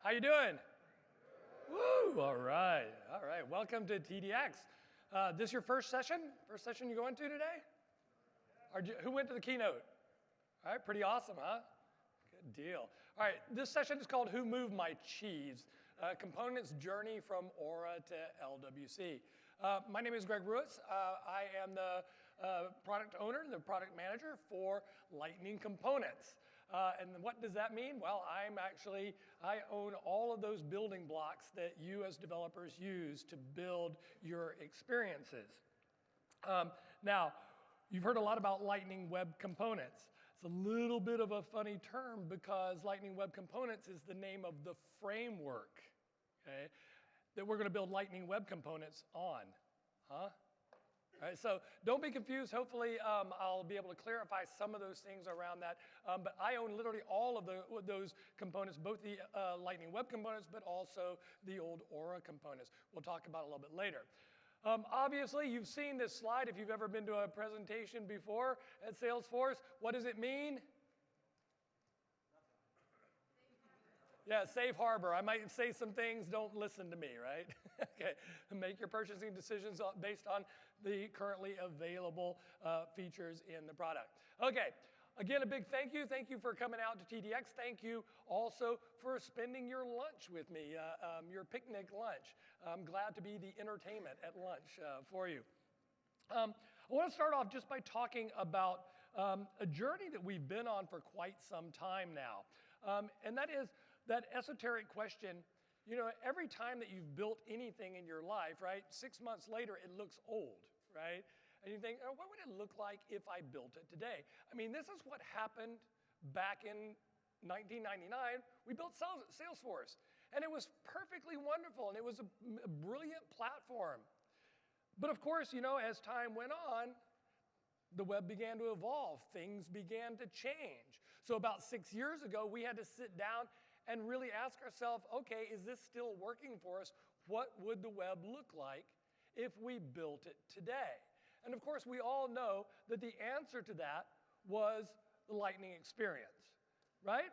How you doing? Woo! All right. All right. Welcome to TDX. This your first session? First session you going to today? Who went to the keynote? All right. Pretty awesome, huh? Good deal. All right. This session is called Who Moved My Cheese? Components Journey from Aura to LWC. My name is Greg Ruiz. I am the product owner and the product manager for Lightning Components. And what does that mean? Well, I own all of those building blocks that you as developers use to build your experiences. Now, you've heard a lot about Lightning Web Components. It's a little bit of a funny term because Lightning Web Components is the name of the framework, okay, that we're going to build Lightning Web Components on, huh? All right, so don't be confused. Hopefully, I'll be able to clarify some of those things around that. But I own literally all of those components, both the Lightning Web Components, but also the old Aura components. We'll talk about it a little bit later. Obviously, you've seen this slide if you've ever been to a presentation before at Salesforce. What does it mean? Yeah, safe harbor. I might say some things, don't listen to me, right? Okay, make your purchasing decisions based on the currently available features in the product. Okay, again, a big thank you. Thank you for coming out to TDX. Thank you also for spending your lunch with me, your picnic lunch. I'm glad to be the entertainment at lunch for you. I want to start off just by talking about a journey that we've been on for quite some time now. And that is that esoteric question, you know, every time that you've built anything in your life, right, 6 months later, it looks old, right? And you think, oh, what would it look like if I built it today? I mean, this is what happened back in 1999. We built Salesforce, and it was perfectly wonderful, and it was a brilliant platform. But of course, you know, as time went on, the web began to evolve. Things began to change. So about 6 years ago, we had to sit down and really ask ourselves, okay, is this still working for us? What would the web look like if we built it today? And of course, we all know that the answer to that was the Lightning experience, right?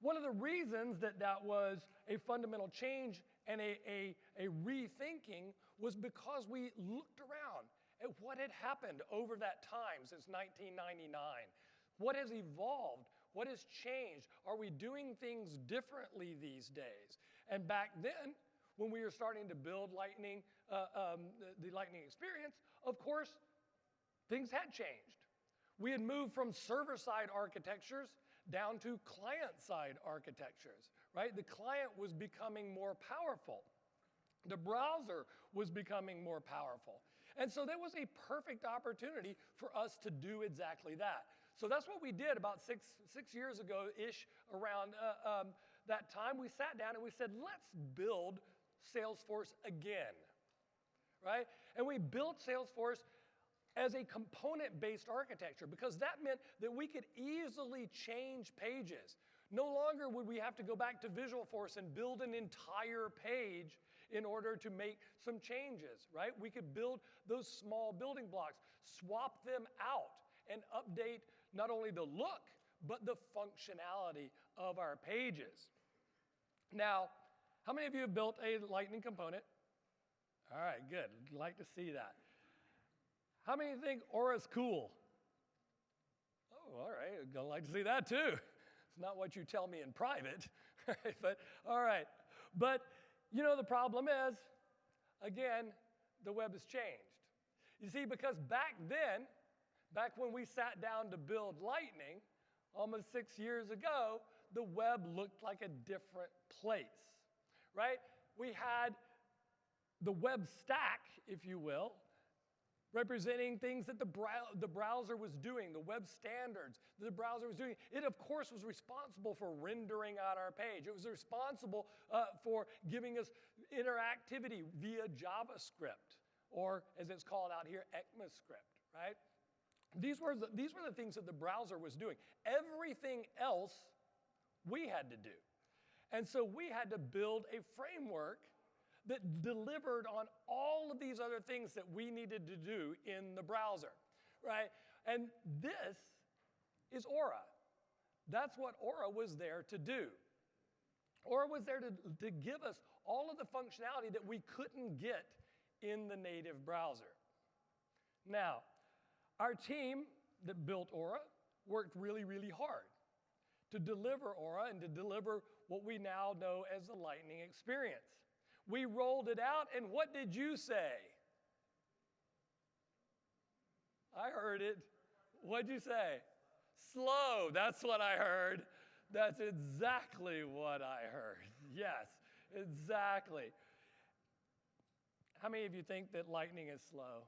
One of the reasons that that was a fundamental change and a rethinking was because we looked around at what had happened over that time since 1999. What has evolved? What has changed? Are we doing things differently these days? And back then, when we were starting to build Lightning, the Lightning experience, of course, things had changed. We had moved from server-side architectures down to client-side architectures, right? The client was becoming more powerful. The browser was becoming more powerful. And so there was a perfect opportunity for us to do exactly that. So that's what we did about six years ago-ish around that time. We sat down and we said, let's build Salesforce again, right? And we built Salesforce as a component-based architecture because that meant that we could easily change pages. No longer would we have to go back to Visualforce and build an entire page in order to make some changes, right? We could build those small building blocks, swap them out, and update not only the look, but the functionality of our pages. Now, how many of you have built a Lightning component? All right, good. I'd like to see that. How many think Aura's cool? Oh, all right. I'd like to see that too. It's not what you tell me in private, right? But all right. But you know, the problem is, again, the web has changed. You see, because back then, back when we sat down to build Lightning, almost 6 years ago, the web looked like a different place, right? We had the web stack, if you will, representing things that the browser was doing, the web standards that the browser was doing. It, of course, was responsible for rendering out our page. It was responsible for giving us interactivity via JavaScript, or as it's called out here, ECMAScript, right? These were the things that the browser was doing. Everything else we had to do. And so we had to build a framework that delivered on all of these other things that we needed to do in the browser, right? And this is Aura. That's what Aura was there to do. Aura was there to give us all of the functionality that we couldn't get in the native browser. Now, our team that built Aura worked really, really hard to deliver Aura and to deliver what we now know as the Lightning experience. We rolled it out, and what did you say? I heard it. What'd you say? Slow. That's what I heard. That's exactly what I heard. Yes, exactly. How many of you think that Lightning is slow?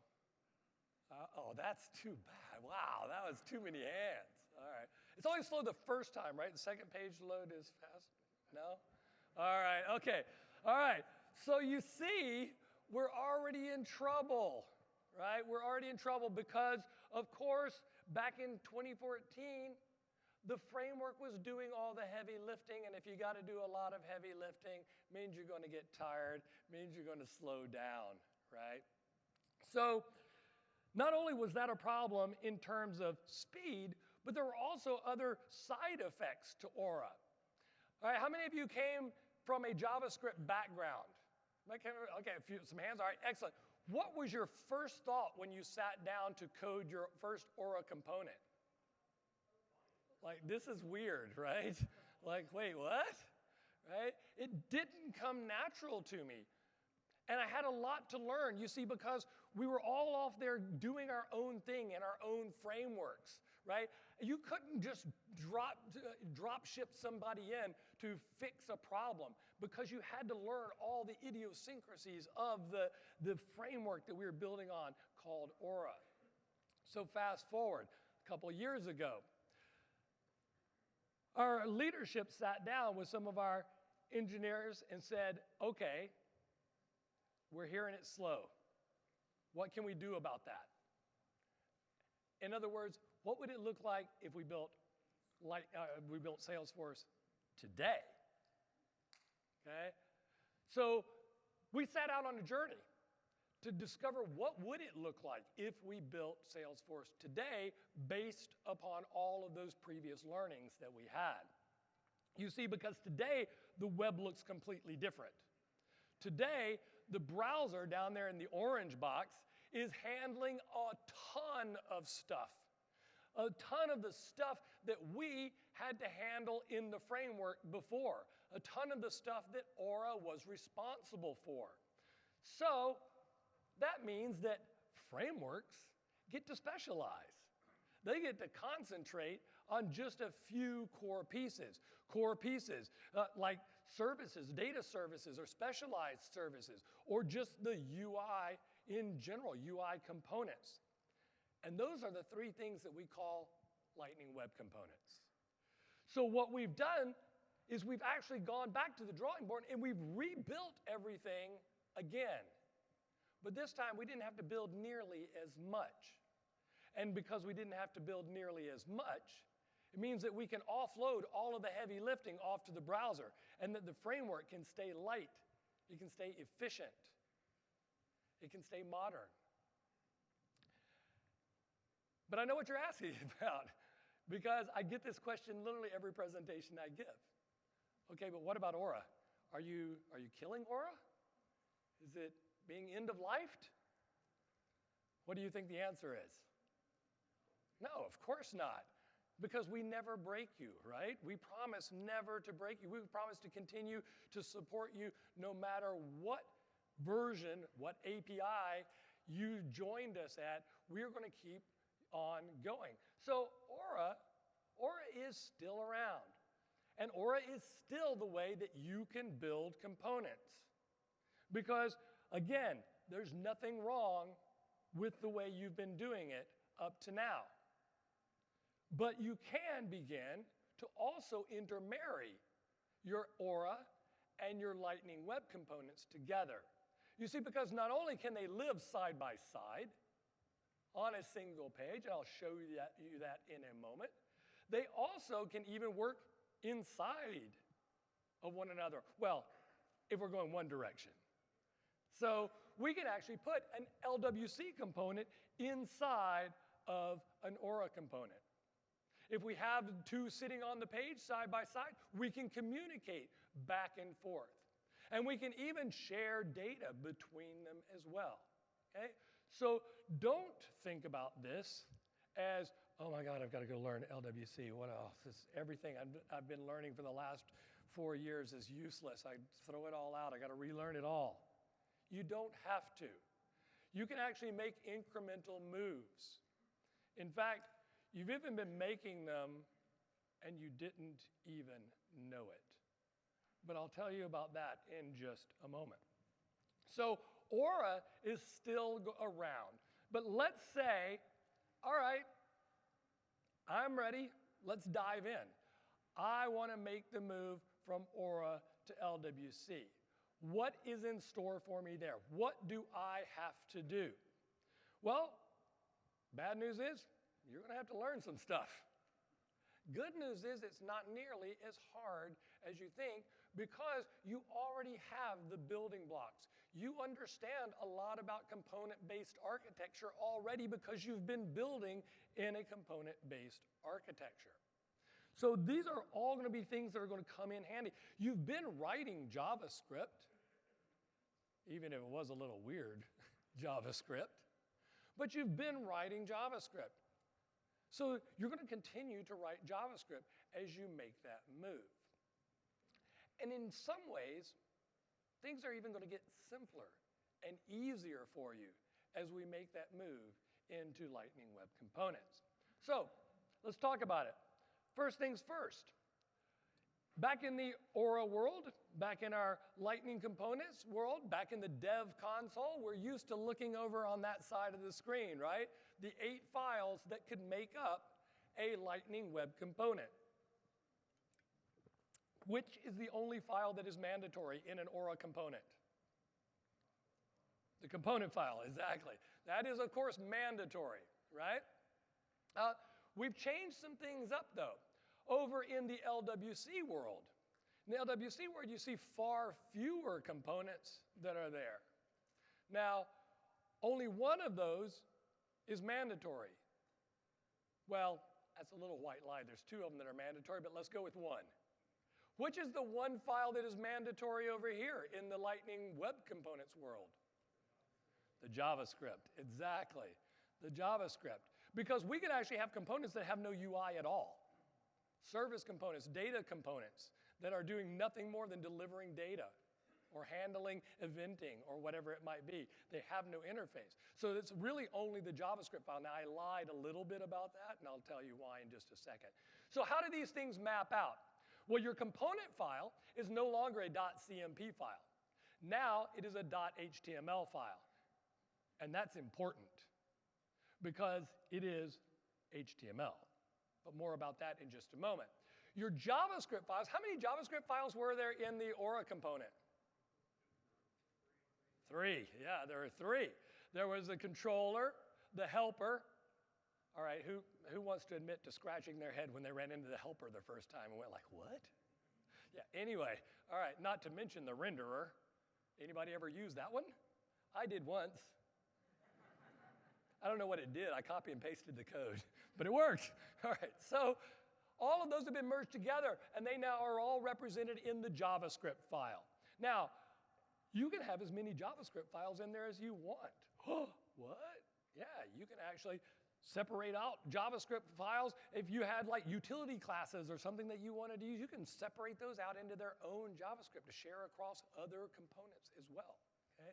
Oh, that's too bad. Wow, that was too many hands. All right. It's always slow the first time, right? The second page load is fast? No? All right, okay. All right. So you see, we're already in trouble, right? We're already in trouble because, of course, back in 2014, the framework was doing all the heavy lifting, and if you got to do a lot of heavy lifting, means you're going to get tired, means you're going to slow down, right? So not only was that a problem in terms of speed, but there were also other side effects to Aura. All right, how many of you came from a JavaScript background? Okay, some hands. All right, excellent. What was your first thought when you sat down to code your first Aura component? Like, this is weird, right? Like, wait, what? Right? It didn't come natural to me. And I had a lot to learn, you see, because we were all off there doing our own thing in our own frameworks, right? You couldn't just drop ship somebody in to fix a problem because you had to learn all the idiosyncrasies of the framework that we were building on called Aura. So fast forward a couple of years ago, our leadership sat down with some of our engineers and said, okay, we're hearing it slow. What can we do about that? In other words, what would it look like if we built Salesforce today? Okay? So we set out on a journey to discover what would it look like if we built Salesforce today based upon all of those previous learnings that we had. You see, because today the web looks completely different. Today, the browser down there in the orange box is handling a ton of stuff. A ton of the stuff that we had to handle in the framework before. A ton of the stuff that Aura was responsible for. So that means that frameworks get to specialize. They get to concentrate on just a few core pieces. Core pieces like services, data services, or specialized services, or just the UI in general, UI components. And those are the three things that we call Lightning Web Components. So what we've done is we've actually gone back to the drawing board and we've rebuilt everything again. But this time we didn't have to build nearly as much. And because we didn't have to build nearly as much, it means that we can offload all of the heavy lifting off to the browser and that the framework can stay light, it can stay efficient, it can stay modern. But I know what you're asking about because I get this question literally every presentation I give. Okay, but what about Aura? Are you killing Aura? Is it being end-of-lifed? What do you think the answer is? No, of course not. Because we never break you, right? We promise never to break you. We promise to continue to support you no matter what version, what API you joined us at, we're going to keep on going. So Aura is still around. And Aura is still the way that you can build components. Because, again, there's nothing wrong with the way you've been doing it up to now. But you can begin to also intermarry your Aura and your Lightning Web Components together. You see, because not only can they live side by side on a single page, and I'll show you that in a moment, they also can even work inside of one another. Well, if we're going one direction. So we can actually put an LWC component inside of an Aura component. If we have two sitting on the page side by side, we can communicate back and forth. And we can even share data between them as well. Okay? So don't think about this as, oh my God, I've got to go learn LWC. What else? Everything I've been learning for the last 4 years is useless. I throw it all out. I got to relearn it all. You don't have to. You can actually make incremental moves. In fact, you've even been making them and you didn't even know it. But I'll tell you about that in just a moment. So Aura is still around. But let's say, all right, I'm ready. Let's dive in. I want to make the move from Aura to LWC. What is in store for me there? What do I have to do? Well, bad news is you're going to have to learn some stuff. Good news is it's not nearly as hard as you think because you already have the building blocks. You understand a lot about component-based architecture already because you've been building in a component-based architecture. So these are all going to be things that are going to come in handy. You've been writing JavaScript, even if it was a little weird JavaScript, but you've been writing JavaScript. So you're going to continue to write JavaScript as you make that move. And in some ways, things are even going to get simpler and easier for you as we make that move into Lightning Web Components. So let's talk about it. First things first. Back in the Aura world, back in our Lightning Components world, back in the dev console, we're used to looking over on that side of the screen, right? The 8 files that could make up a Lightning Web Component. Which is the only file that is mandatory in an Aura component? The component file, exactly. That is, of course, mandatory, right? We've changed some things up, though. Over in the LWC world. In the LWC world, you see far fewer components that are there. Now, only one of those is mandatory. Well, that's a little white lie. There's 2 of them that are mandatory, but let's go with one. Which is the one file that is mandatory over here in the Lightning Web Components world? The JavaScript, exactly. The JavaScript. Because we can actually have components that have no UI at all. Service components, data components that are doing nothing more than delivering data or handling eventing or whatever it might be. They have no interface. So it's really only the JavaScript file. Now, I lied a little bit about that, and I'll tell you why in just a second. So how do these things map out? Well, your component file is no longer a .cmp file. Now it is a .html file. And that's important because it is HTML. But more about that in just a moment. Your JavaScript files, how many JavaScript files were there in the Aura component? 3, yeah, there are 3. There was the controller, the helper. All right, who wants to admit to scratching their head when they ran into the helper the first time and went like, what? Yeah, anyway, all right, not to mention the renderer. Anybody ever use that one? I did once. I don't know what it did. I copy and pasted the code, but it worked. All right, so all of those have been merged together, and they now are all represented in the JavaScript file. Now, you can have as many JavaScript files in there as you want. What? Yeah, you can actually separate out JavaScript files. If you had like utility classes or something that you wanted to use, you can separate those out into their own JavaScript to share across other components as well. Okay?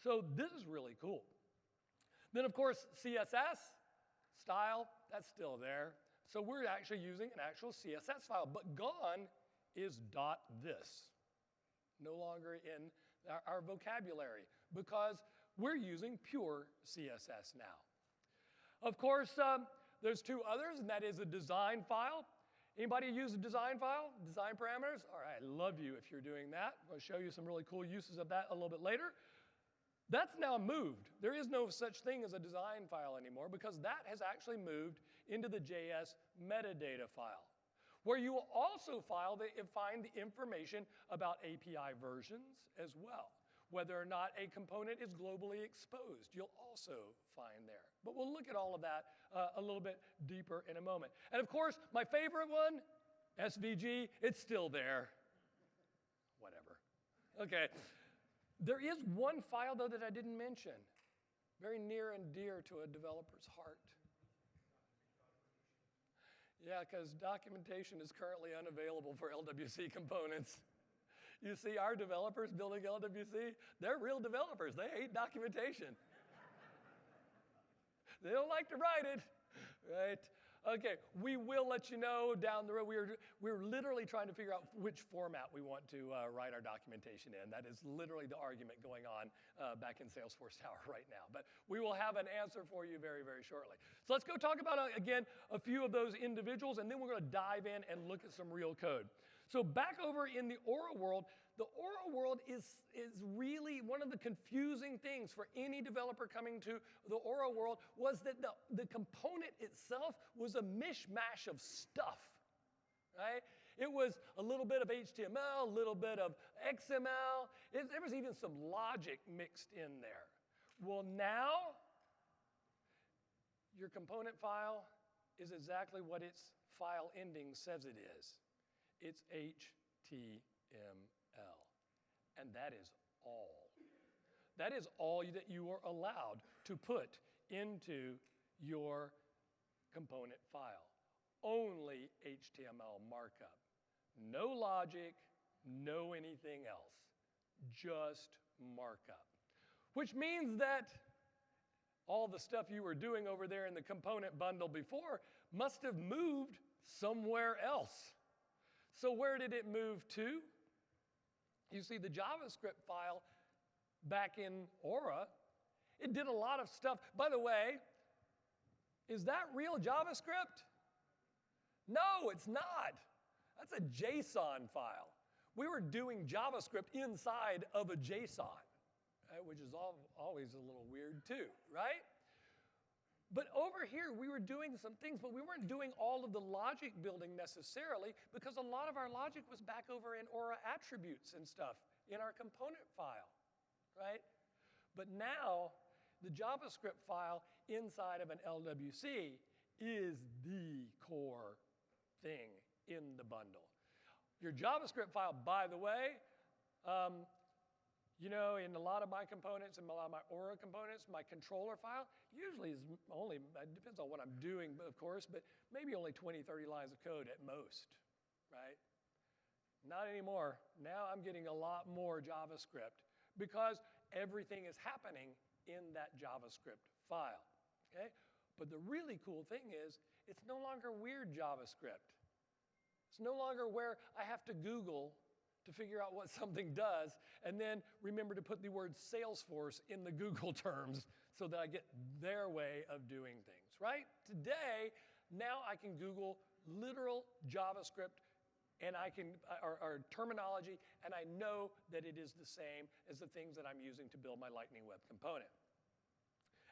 So this is really cool. Then, of course, CSS, style, that's still there. So we're actually using an actual CSS file, but gone is .this. No longer in our vocabulary because we're using pure CSS now. Of course, there's 2 others, and that is a design file. Anybody use a design file? Design parameters? All right, I love you if you're doing that. I'm going to show you some really cool uses of that a little bit later. That's now moved. There is no such thing as a design file anymore because that has actually moved into the JS metadata file, where you will also find the information about API versions as well. Whether or not a component is globally exposed, you'll also find there. But we'll look at all of that a little bit deeper in a moment. And of course, my favorite one, SVG, it's still there. Okay. There is one file, though, that I didn't mention. Very near and dear to a developer's heart. Yeah, because documentation is currently unavailable for LWC components. You see, our developers building LWC, they're real developers. They hate documentation. They don't like to write it, right? Okay, we will let you know down the road. We're literally trying to figure out which format we want to write our documentation in. That is literally the argument going on back in Salesforce Tower right now. But we will have an answer for you very, very shortly. So let's go talk about, again, a few of those individuals, and then we're going to dive in and look at some real code. So back over in the Aura world, the Aura world is really one of the confusing things for any developer coming to the Aura world was that the component itself was a mishmash of stuff, right? It was a little bit of HTML, a little bit of XML. There was even some logic mixed in there. Well, now your component file is exactly what its file ending says it is. It's HTML. And that is all. That is all that you are allowed to put into your component file. Only HTML markup. No logic, no anything else. Just markup. Which means that all the stuff you were doing over there in the component bundle before must have moved somewhere else. So where did it move to? You see, the JavaScript file back in Aura, it did a lot of stuff. By the way, is that real JavaScript? No, it's not. That's a JSON file. We were doing JavaScript inside of a JSON, right, which is always a little weird too, right? But over here, we were doing some things, but we weren't doing all of the logic building necessarily because a lot of our logic was back over in Aura attributes and stuff in our component file, right? But now, the JavaScript file inside of an LWC is the core thing in the bundle. Your JavaScript file, by the way, you know, in a lot of my components and a lot of my Aura components, my controller file usually is only, it depends on what I'm doing, of course, but maybe only 20, 30 lines of code at most, right? Not anymore. Now I'm getting a lot more JavaScript because everything is happening in that JavaScript file, okay? But the really cool thing is it's no longer weird JavaScript. It's no longer where I have to Google to figure out what something does, and then remember to put the word Salesforce in the Google terms so that I get their way of doing things, right? Today, now I can Google literal JavaScript and I can, or terminology, and I know that it is the same as the things that I'm using to build my Lightning Web Component.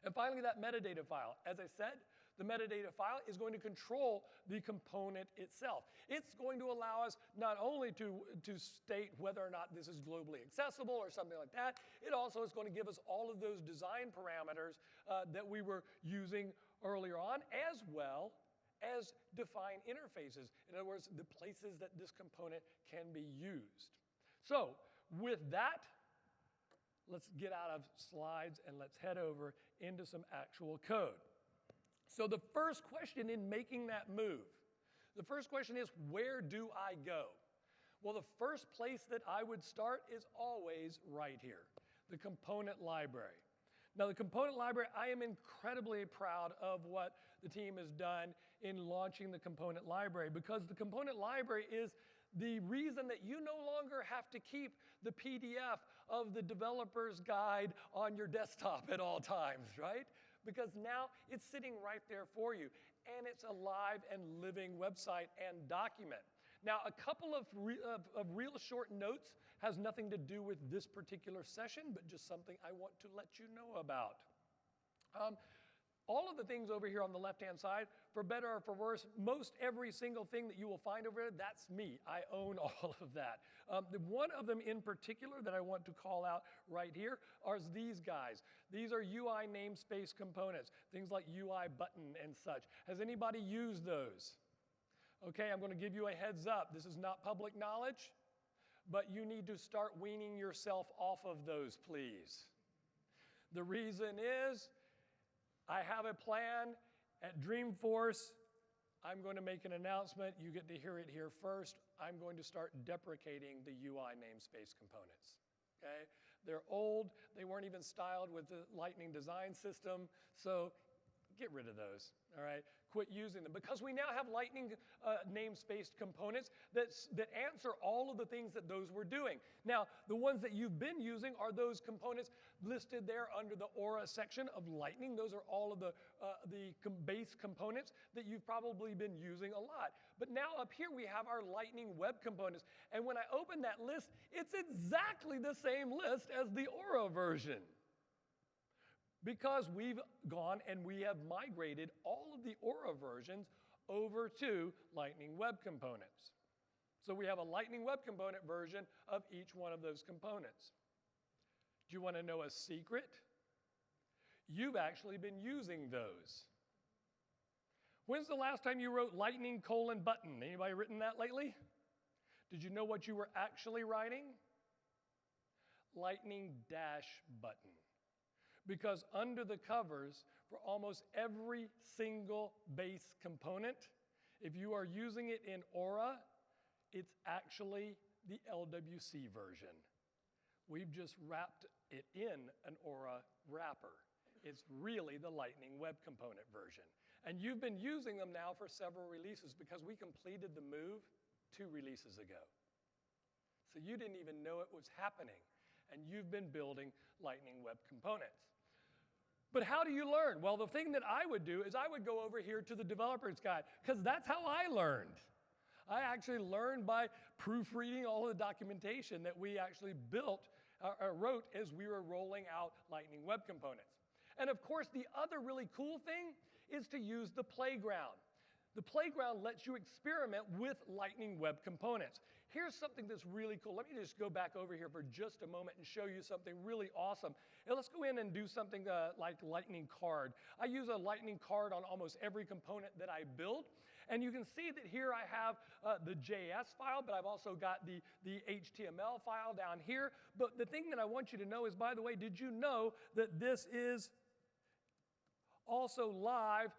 And finally, that metadata file. As I said, the metadata file is going to control the component itself. It's going to allow us not only to state whether or not this is globally accessible or something like that, it also is going to give us all of those design parameters that we were using earlier on, as well as define interfaces. In other words, the places that this component can be used. So with that, let's get out of slides and let's head over into some actual code. So the first question in making that move, the first question is, where do I go? Well, the first place that I would start is always right here, the component library. Now, the component library, I am incredibly proud of what the team has done in launching the component library, because the component library is the reason that you no longer have to keep the PDF of the developer's guide on your desktop at all times, right? Because now it's sitting right there for you, and it's a live and living website and document. Now, a couple of real short notes has nothing to do with this particular session, but just something I want to let you know about. All of the things over here on the left-hand side, for better or for worse, most every single thing that you will find over there, that's me. I own all of that. One of them in particular that I want to call out right here are these guys. These are UI namespace components, things like UI button and such. Has anybody used those? Okay, I'm going to give you a heads up. This is not public knowledge, but you need to start weaning yourself off of those, please. The reason is, I have a plan at Dreamforce. I'm going to make an announcement. You get to hear it here first. I'm going to start deprecating the UI namespace components, okay? They're old. They weren't even styled with the Lightning design system, so get rid of those, all right? Quit using them, because we now have Lightning namespace components that answer all of the things that those were doing. Now, the ones that you've been using are those components listed there under the Aura section of Lightning. Those are all of the base components that you've probably been using a lot. But now up here we have our Lightning web components, and when I open that list, it's exactly the same list as the Aura version, because we've gone and we have migrated all of the Aura versions over to Lightning Web Components. So we have a Lightning Web Component version of each one of those components. Do you want to know a secret? You've actually been using those. When's the last time you wrote Lightning : button? Anybody written that lately? Did you know what you were actually writing? Lightning button. Because under the covers, for almost every single base component, if you are using it in Aura, it's actually the LWC version. We've just wrapped it in an Aura wrapper. It's really the Lightning Web Component version. And you've been using them now for several releases, because we completed the move 2 releases ago. So you didn't even know it was happening, and you've been building Lightning Web Components. But how do you learn? Well, the thing that I would do is I would go over here to the developer's guide, because that's how I learned. I actually learned by proofreading all the documentation that we actually wrote as we were rolling out Lightning Web Components. And of course, the other really cool thing is to use the playground. The playground lets you experiment with Lightning Web Components. Here's something that's really cool. Let me just go back over here for just a moment and show you something really awesome. And let's go in and do something like Lightning Card. I use a Lightning Card on almost every component that I build. And you can see that here I have the JS file, but I've also got the HTML file down here. But the thing that I want you to know is, by the way, did you know that this is also live,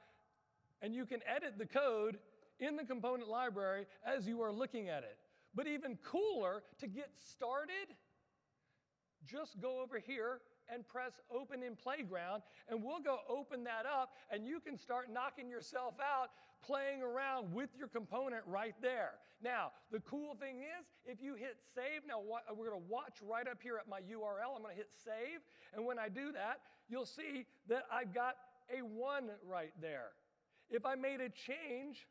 and you can edit the code in the component library as you are looking at it? But even cooler, to get started, just go over here and press Open in Playground, and we'll go open that up, and you can start knocking yourself out playing around with your component right there. Now, the cool thing is, if you hit save, now we're going to watch right up here at my URL. I'm going to hit save, and when I do that, you'll see that I've got a 1 right there. If I made a change,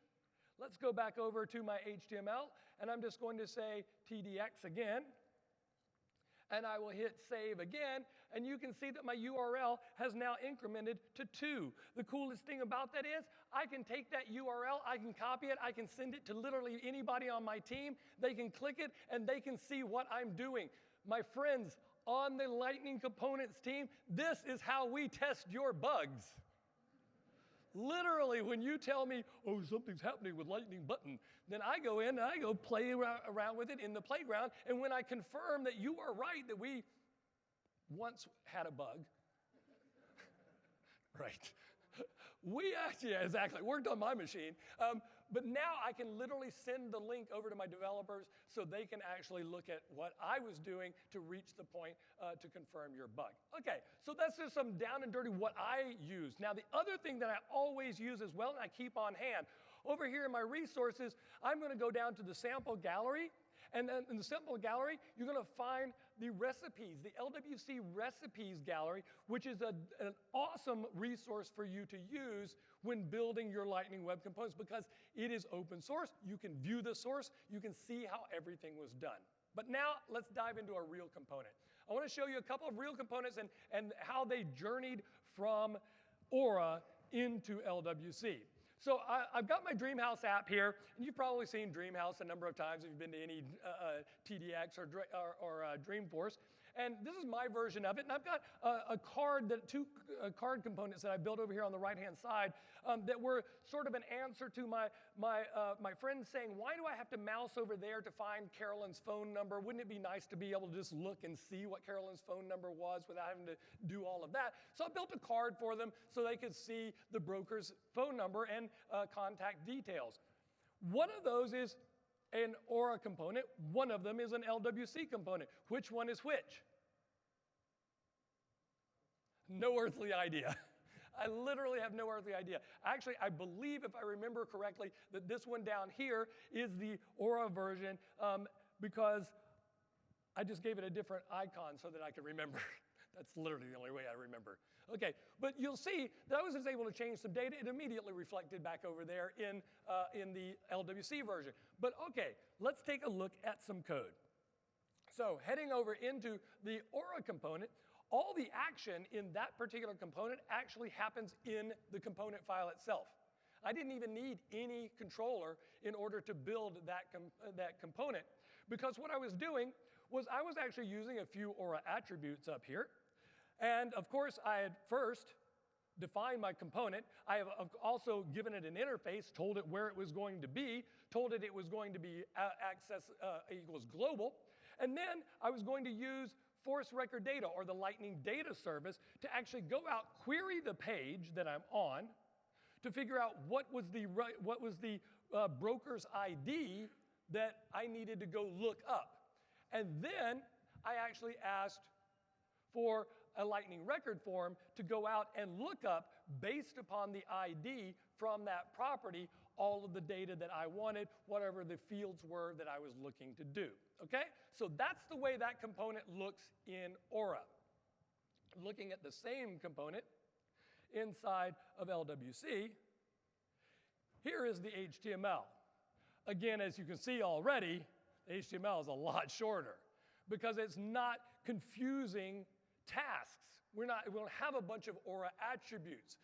let's go back over to my HTML, and I'm just going to say TDX again, and I will hit save again, and you can see that my URL has now incremented to 2. The coolest thing about that is I can take that URL, I can copy it, I can send it to literally anybody on my team. They can click it, and they can see what I'm doing. My friends on the Lightning Components team, this is how we test your bugs. Literally, when you tell me, oh, something's happening with Lightning button, then I go in and I go play around with it in the playground. And when I confirm that you are right, that we once had a bug, right? We actually, yeah, exactly, worked on my machine. But now I can literally send the link over to my developers so they can actually look at what I was doing to reach the point to confirm your bug. Okay, so that's just some down and dirty what I use. Now, the other thing that I always use as well, and I keep on hand, over here in my resources, I'm going to go down to the sample gallery. And then in the sample gallery, you're going to find the recipes, the LWC recipes gallery, which is an awesome resource for you to use when building your Lightning Web Components, because it is open source. You can view the source. You can see how everything was done. But now let's dive into a real component. I want to show you a couple of real components and how they journeyed from Aura into LWC. So I've got my Dreamhouse app here, and you've probably seen Dreamhouse a number of times if you've been to any TDX or Dreamforce. And this is my version of it, and I've got two card components that I built over here on the right-hand side that were sort of an answer to my friend saying, why do I have to mouse over there to find Carolyn's phone number? Wouldn't it be nice to be able to just look and see what Carolyn's phone number was without having to do all of that? So I built a card for them so they could see the broker's phone number and contact details. One of those is an Aura component. One of them is an LWC component. Which one is which? No earthly idea. I literally have no earthly idea. Actually, I believe, if I remember correctly, that this one down here is the Aura version because I just gave it a different icon so that I could remember. That's literally the only way I remember. Okay, but you'll see that I was just able to change some data. It immediately reflected back over there in the LWC version. But okay, let's take a look at some code. So heading over into the Aura component, all the action in that particular component actually happens in the component file itself. I didn't even need any controller in order to build that component, because what I was doing was I was actually using a few Aura attributes up here. And of course, I had first defined my component. I have also given it an interface, told it where it was going to be, told it was going to be access equals global. And then I was going to use force record data, or the Lightning data service, to actually go out, query the page that I'm on, to figure out what was the broker's ID that I needed to go look up. And then I actually asked for a Lightning record form to go out and look up, based upon the ID from that property, all of the data that I wanted, whatever the fields were that I was looking to do. Okay? So that's the way that component looks in Aura. Looking at the same component inside of LWC, here is the HTML. Again, as you can see already, the HTML is a lot shorter because it's not confusing tasks. We don't have a bunch of Aura attributes.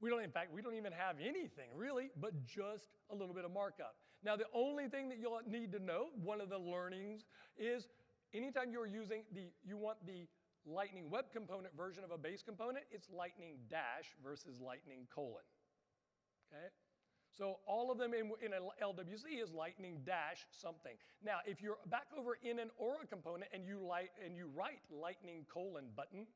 In fact, we don't even have anything really, but just a little bit of markup. Now, the only thing that you'll need to know, one of the learnings, is anytime you want the Lightning web component version of a base component, it's Lightning dash versus Lightning colon. Okay? So all of them in an LWC is Lightning dash something. Now, if you're back over in an Aura component and you write Lightning colon button,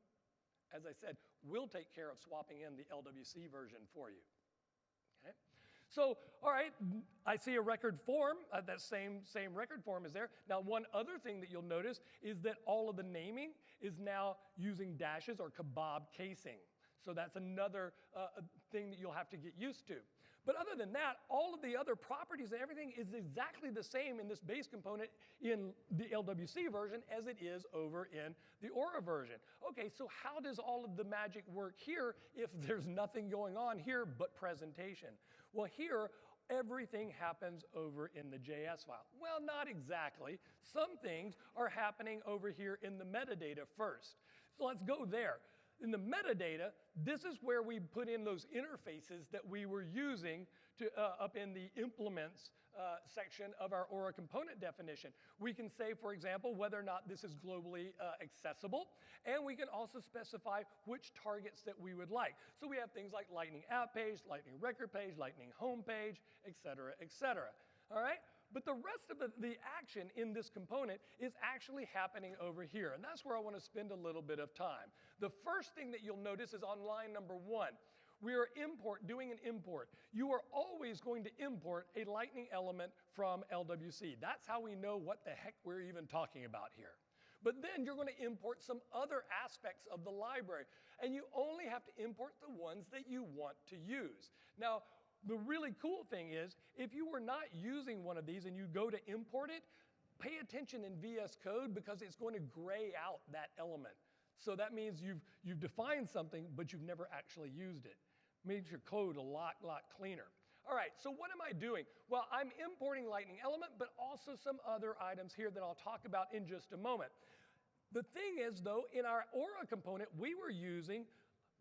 as I said, we'll take care of swapping in the LWC version for you. Okay? So, all right, I see a record form. That same record form is there. Now, one other thing that you'll notice is that all of the naming is now using dashes or kebab casing. So that's another thing that you'll have to get used to. But other than that, all of the other properties and everything is exactly the same in this base component in the LWC version as it is over in the Aura version. Okay, so how does all of the magic work here if there's nothing going on here but presentation? Well, here, everything happens over in the JS file. Well, not exactly. Some things are happening over here in the metadata first. So let's go there. In the metadata, this is where we put in those interfaces that we were using to, up in the implements section of our Aura component definition. We can say, for example, whether or not this is globally accessible, and we can also specify which targets that we would like. So we have things like Lightning app page, Lightning record page, Lightning home page, et cetera, et cetera. All right? But the rest of the action in this component is actually happening over here, and that's where I want to spend a little bit of time. The first thing that you'll notice is on line number 1. We are doing an import. You are always going to import a Lightning element from LWC. That's how we know what the heck we're even talking about here. But then you're going to import some other aspects of the library, and you only have to import the ones that you want to use. Now, the really cool thing is, if you were not using one of these and you go to import it, pay attention in VS Code because it's going to gray out that element. So that means you've defined something, but you've never actually used it. Makes your code a lot cleaner. All right, so what am I doing? Well, I'm importing Lightning element, but also some other items here that I'll talk about in just a moment. The thing is, though, in our Aura component, we were using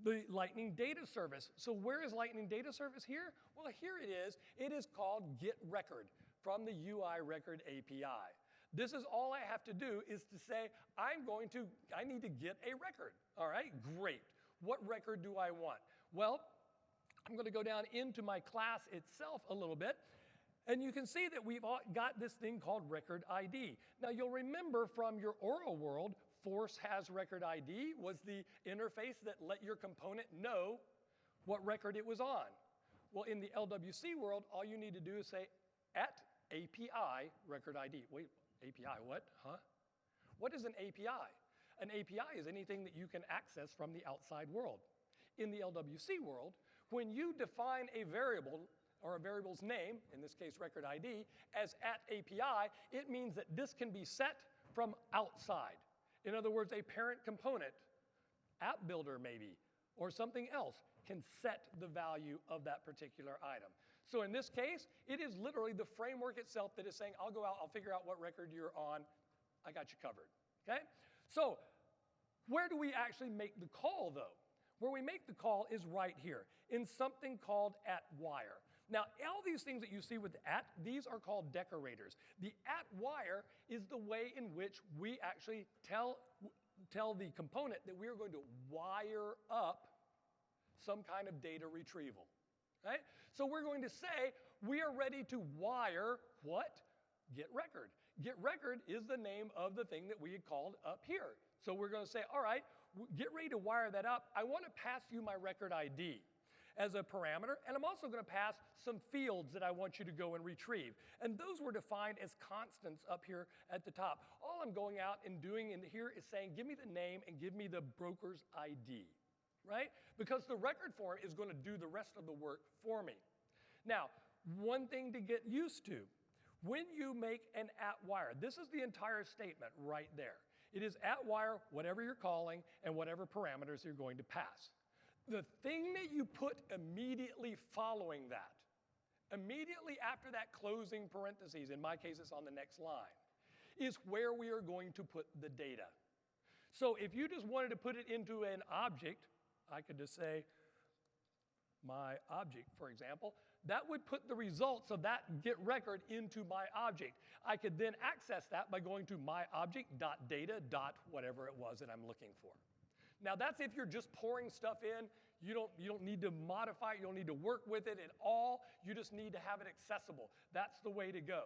the Lightning Data Service. So where is Lightning Data Service here? Well, here it is. It is called getRecord from the UI Record API. This is all I have to do is to say, I need to get a record. All right, great. What record do I want? Well, I'm going to go down into my class itself a little bit, and you can see that we've got this thing called record ID. Now, you'll remember from your Aura world, Force has record ID was the interface that let your component know what record it was on. Well, in the LWC world, all you need to do is say at API record ID. Wait, API, what? Huh? What is an API? An API is anything that you can access from the outside world. In the LWC world, when you define a variable or a variable's name, in this case record ID, as at API, it means that this can be set from outside. In other words, a parent component, app builder maybe, or something else can set the value of that particular item. So in this case, it is literally the framework itself that is saying, I'll go out, I'll figure out what record you're on, I got you covered, okay? So where do we actually make the call though? Where we make the call is right here in something called @wire. Now, all these things that you see with @, these are called decorators. The @wire is the way in which we actually tell the component that we are going to wire up some kind of data retrieval, right? So we're going to say we are ready to wire what? getRecord. getRecord is the name of the thing that we had called up here. So we're going to say, all right, get ready to wire that up. I want to pass you my record ID as a parameter, and I'm also going to pass some fields that I want you to go and retrieve. And those were defined as constants up here at the top. All I'm going out and doing in here is saying, give me the name and give me the broker's ID, right? Because the record form is going to do the rest of the work for me. Now, one thing to get used to, when you make an @wire, this is the entire statement right there. It is @wire, whatever you're calling, and whatever parameters you're going to pass. The thing that you put immediately following that, immediately after that closing parentheses, in my case it's on the next line, is where we are going to put the data. So if you just wanted to put it into an object, I could just say my object, for example, that would put the results of that getRecord into my object. I could then access that by going to my object.data. Whatever it was that I'm looking for. Now that's if you're just pouring stuff in. You don't need to modify it. You don't need to work with it at all. You just need to have it accessible. That's the way to go.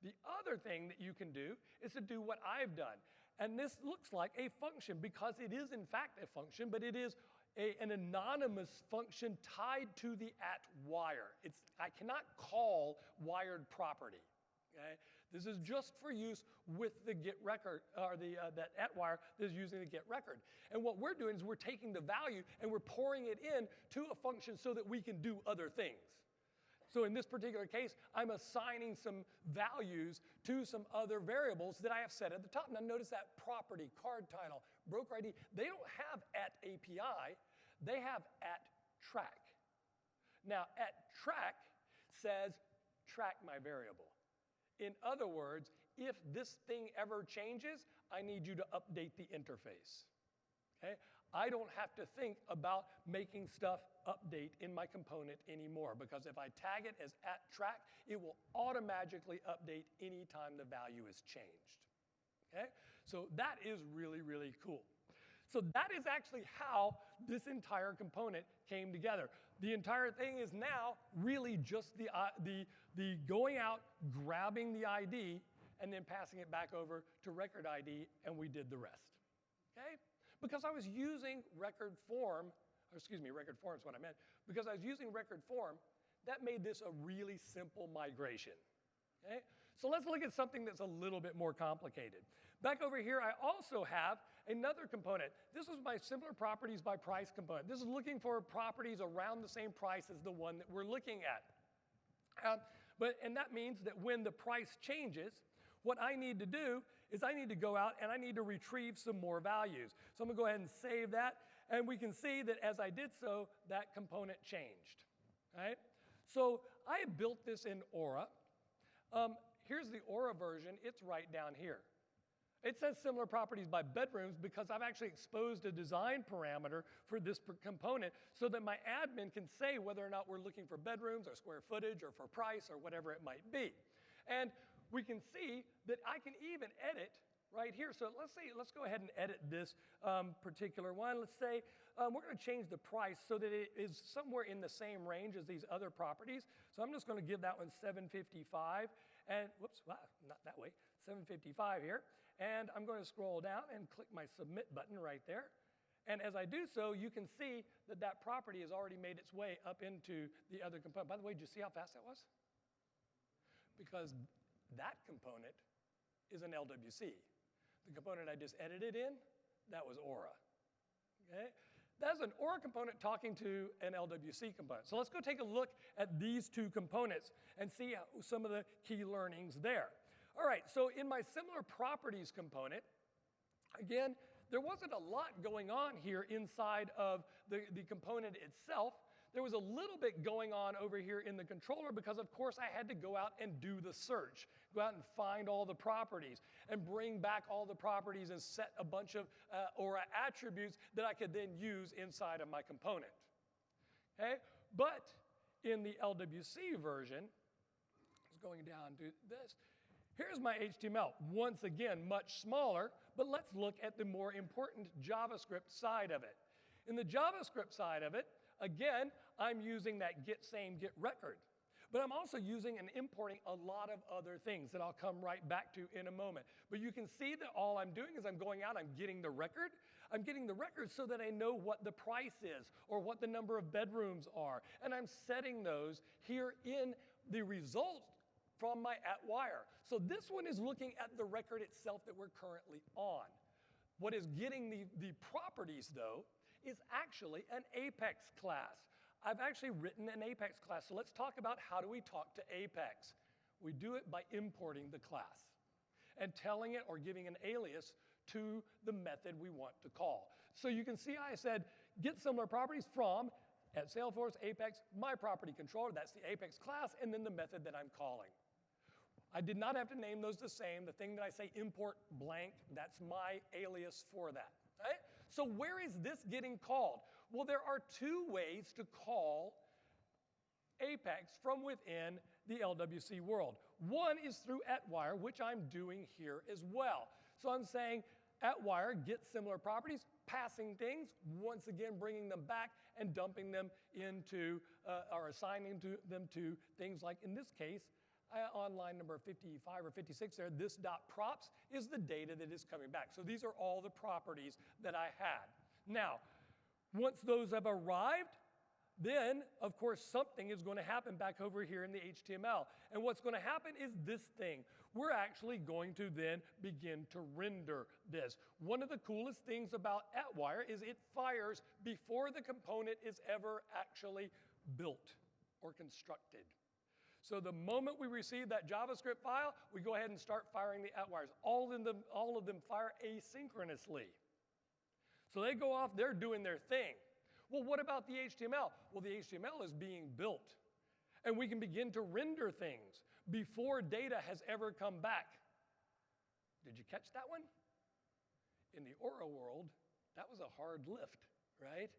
The other thing that you can do is to do what I've done. And this looks like a function because it is in fact a function, but it is an anonymous function tied to the @wire. I cannot call wired property. Okay? This is just for use with the getRecord, or that @wire that is using the getRecord. And what we're doing is we're taking the value and we're pouring it in to a function so that we can do other things. So in this particular case, I'm assigning some values to some other variables that I have set at the top. Now notice that property, card title, broker ID, they don't have @API, they have @track. Now @track says track my variable. In other words, if this thing ever changes, I need you to update the interface. Okay? I don't have to think about making stuff update in my component anymore, because if I tag it as @track, it will automatically update anytime the value is changed. Okay? So that is really, really cool. So that is actually how this entire component came together. The entire thing is now really just the going out, grabbing the ID, and then passing it back over to record ID, and we did the rest. Okay? Because I was using record form is what I meant. Because I was using record form, that made this a really simple migration. Okay? So let's look at something that's a little bit more complicated. Back over here, I also have another component. This is my simpler properties by price component. This is looking for properties around the same price as the one that we're looking at. And that means that when the price changes, what I need to do is I need to go out and I need to retrieve some more values. So I'm going to go ahead and save that. And we can see that as I did so, that component changed. Right? So I built this in Aura. Here's the Aura version. It's right down here. It says similar properties by bedrooms because I've actually exposed a design parameter for this component so that my admin can say whether or not we're looking for bedrooms or square footage or for price or whatever it might be. And we can see that I can even edit right here. So let's go ahead and edit this particular one. Let's say we're going to change the price so that it is somewhere in the same range as these other properties. So I'm just going to give that one $755. And whoops, wow, not that way, $755 here. And I'm going to scroll down and click my submit button right there. And as I do so, you can see that that property has already made its way up into the other component. By the way, did you see how fast that was? Because that component is an LWC. The component I just edited in, that was Aura. Okay? That's an Aura component talking to an LWC component. So let's go take a look at these two components and see some of the key learnings there. All right, so in my similar properties component, again, there wasn't a lot going on here inside of the component itself. There was a little bit going on over here in the controller because, of course, I had to go out and do the search, go out and find all the properties and bring back all the properties and set a bunch of Aura attributes that I could then use inside of my component. Okay? But in the LWC version, I was going down to this. Here's my HTML. Once again, much smaller, but let's look at the more important JavaScript side of it. In the JavaScript side of it, again, I'm using that get same, get record. But I'm also using and importing a lot of other things that I'll come right back to in a moment. But you can see that all I'm doing is I'm going out, I'm getting the record. I'm getting the record so that I know what the price is or what the number of bedrooms are. And I'm setting those here in the result from my @wire. So this one is looking at the record itself that we're currently on. What is getting the properties, though, is actually an Apex class. I've actually written an Apex class, so let's talk about how do we talk to Apex. We do it by importing the class and telling it or giving an alias to the method we want to call. So you can see I said get similar properties from at Salesforce Apex my property controller, that's the Apex class, and then the method that I'm calling. I did not have to name those the same. The thing that I say import blank, that's my alias for that. Right? So where is this getting called? Well, there are two ways to call Apex from within the LWC world. One is through @wire, which I'm doing here as well. So I'm saying @wire, get similar properties, passing things, once again bringing them back and dumping them into, or assigning them to things like, in this case, on line number 55 or 56 there, this .props is the data that is coming back. So these are all the properties that I had. Now, once those have arrived, then, of course, something is going to happen back over here in the HTML. And what's going to happen is this thing. We're actually going to then begin to render this. One of the coolest things about @wire is it fires before the component is ever actually built or constructed. So the moment we receive that JavaScript file, we go ahead and start firing the @wires. All of them fire asynchronously. So they go off, they're doing their thing. Well, what about the HTML? Well, the HTML is being built. And we can begin to render things before data has ever come back. Did you catch that one? In the Aura world, that was a hard lift, right?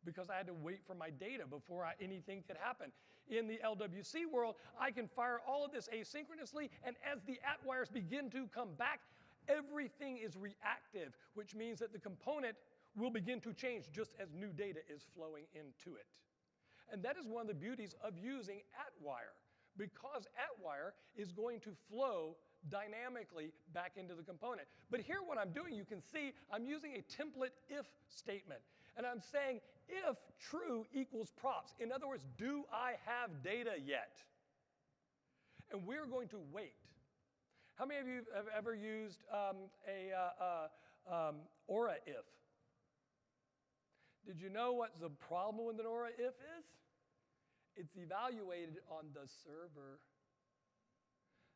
Because I had to wait for my data before anything could happen. In the LWC world, I can fire all of this asynchronously, and as the @wires begin to come back, everything is reactive, which means that the component will begin to change just as new data is flowing into it. And that is one of the beauties of using @wire, because @wire is going to flow dynamically back into the component. But here what I'm doing, you can see I'm using a template if statement. And I'm saying if true equals props. In other words, do I have data yet? And we're going to wait. How many of you have ever used Aura if? Did you know what the problem with an Aura if is? It's evaluated on the server.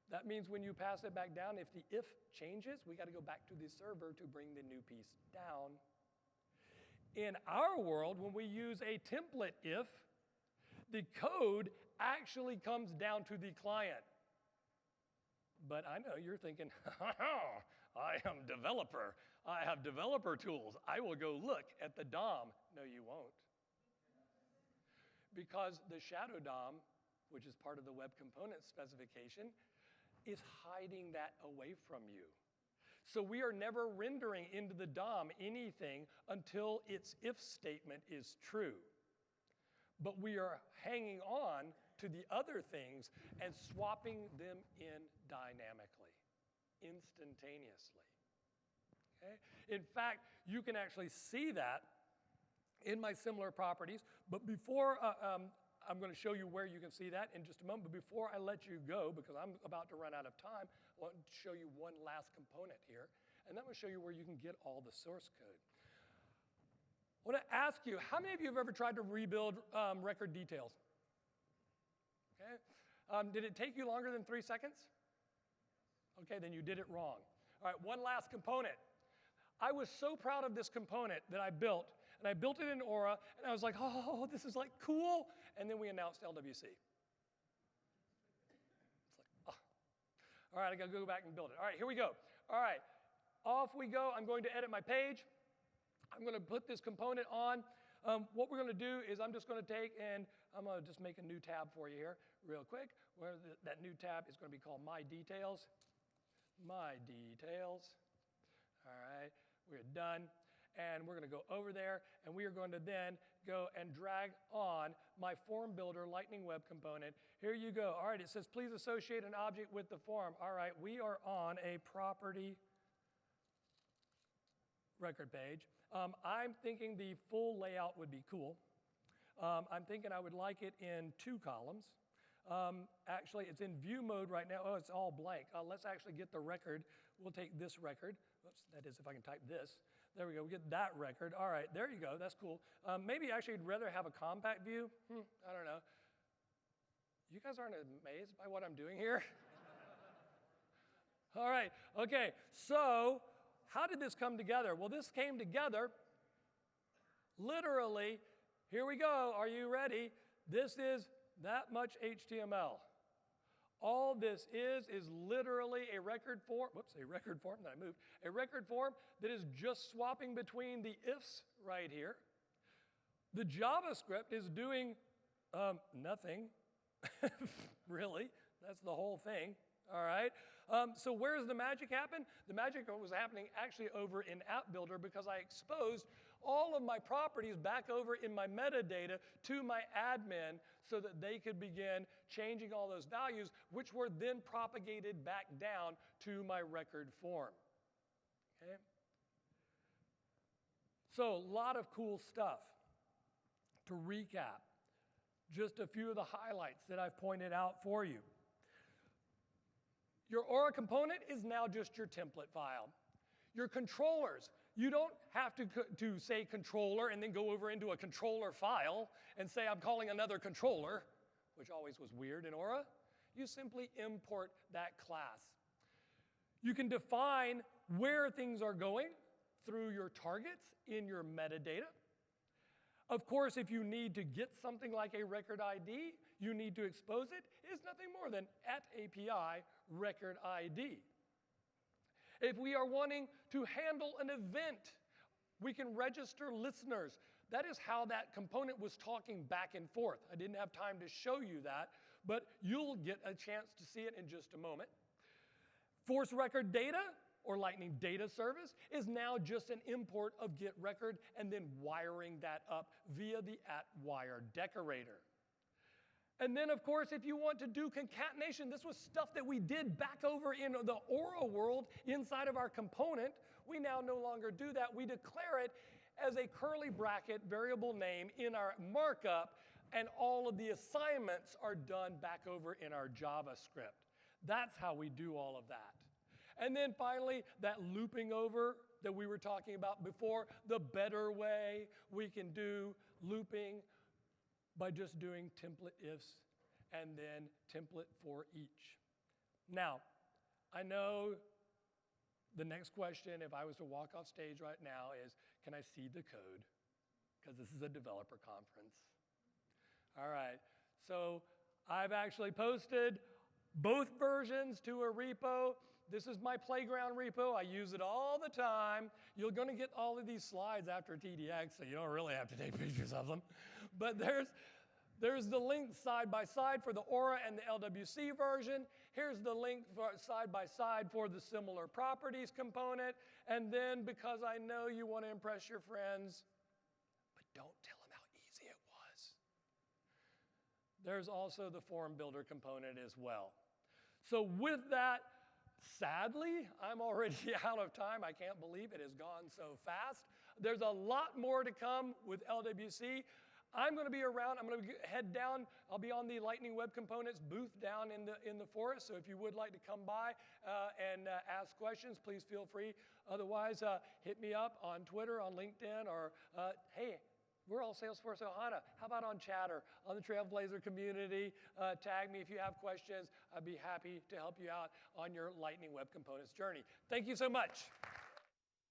That means when you pass it back down, if the if changes, we got to go back to the server to bring the new piece down. In our world, when we use a template if, the code actually comes down to the client. But I know you're thinking, I am developer. I have developer tools. I will go look at the DOM. No, you won't. Because the shadow DOM, which is part of the web component specification, is hiding that away from you. So we are never rendering into the DOM anything until its if statement is true. But we are hanging on to the other things and swapping them in dynamically, instantaneously. Okay? In fact, you can actually see that in my similar properties, but before I'm going to show you where you can see that in just a moment, but before I let you go, because I'm about to run out of time, I want to show you one last component here, and that will show you where you can get all the source code. I want to ask you, how many of you have ever tried to rebuild record details? Okay. Did it take you longer than 3 seconds? Okay, then you did it wrong. All right, one last component. I was so proud of this component that I built, and I built it in Aura, and I was like, oh, this is like cool. And then we announced LWC. It's like, oh. All right, I gotta go back and build it. All right, here we go. All right, off we go. I'm going to edit my page. I'm gonna put this component on. What we're gonna do is I'm just gonna take and I'm gonna just make a new tab for you here real quick. Where that new tab is gonna be called My Details. My Details. All right, we're done. And we're gonna go over there and we are going to then go and drag on my form builder Lightning web component. Here you go. All right, it says please associate an object with the form. All right, we are on a property record page. I'm thinking the full layout would be cool. I'm thinking I would like it in 2 columns. Actually, it's in view mode right now. Oh, it's all blank. Let's actually get the record. We'll take this record. Oops, that is if I can type this. There we go. We get that record. All right, there you go. That's cool. Maybe actually you'd rather have a compact view. I don't know. You guys aren't amazed by what I'm doing here? All right, okay. So how did this come together? Well, this came together literally. Here we go. Are you ready? This is that much HTML. All this is literally a record form. Whoops, a record form that I moved. A record form that is just swapping between the ifs right here. The JavaScript is doing nothing, really. That's the whole thing. All right. So where does the magic happen? The magic was happening actually over in App Builder because I exposed all of my properties back over in my metadata to my admin so that they could begin changing all those values, which were then propagated back down to my record form. Okay? So a lot of cool stuff. To recap, just a few of the highlights that I've pointed out for you. Your Aura component is now just your template file. Your controllers, you don't have to say controller and then go over into a controller file and say I'm calling another controller, which always was weird in Aura. You simply import that class. You can define where things are going through your targets in your metadata. Of course, if you need to get something like a record ID, you need to expose it. It's nothing more than @API record ID. If we are wanting to handle an event, we can register listeners. That is how that component was talking back and forth. I didn't have time to show you that, but you'll get a chance to see it in just a moment. Force record data, or Lightning Data Service, is now just an import of get record and then wiring that up via the @wire decorator. And then, of course, if you want to do concatenation, this was stuff that we did back over in the Aura world inside of our component. We now no longer do that. We declare it as a curly bracket variable name in our markup, and all of the assignments are done back over in our JavaScript. That's how we do all of that. And then finally, that looping over that we were talking about before, the better way we can do looping by just doing template ifs and then template for each. Now, I know the next question, if I was to walk off stage right now, is can I see the code? Because this is a developer conference. All right, so I've actually posted both versions to a repo. This is my playground repo. I use it all the time. You're going to get all of these slides after TDX, so you don't really have to take pictures of them. But there's the link side by side for the Aura and the LWC version. Here's the link side by side for the similar properties component. And then, because I know you want to impress your friends, but don't tell them how easy it was, there's also the form builder component as well. So with that, sadly, I'm already out of time. I can't believe it has gone so fast. There's a lot more to come with LWC. I'm going to be around. I'm going to head down. I'll be on the Lightning Web Components booth down in the forest. So if you would like to come by and ask questions, please feel free. Otherwise, hit me up on Twitter, on LinkedIn, or hey, we're all Salesforce Ohana. How about on Chatter, on the Trailblazer community? Tag me if you have questions. I'd be happy to help you out on your Lightning Web Components journey. Thank you so much.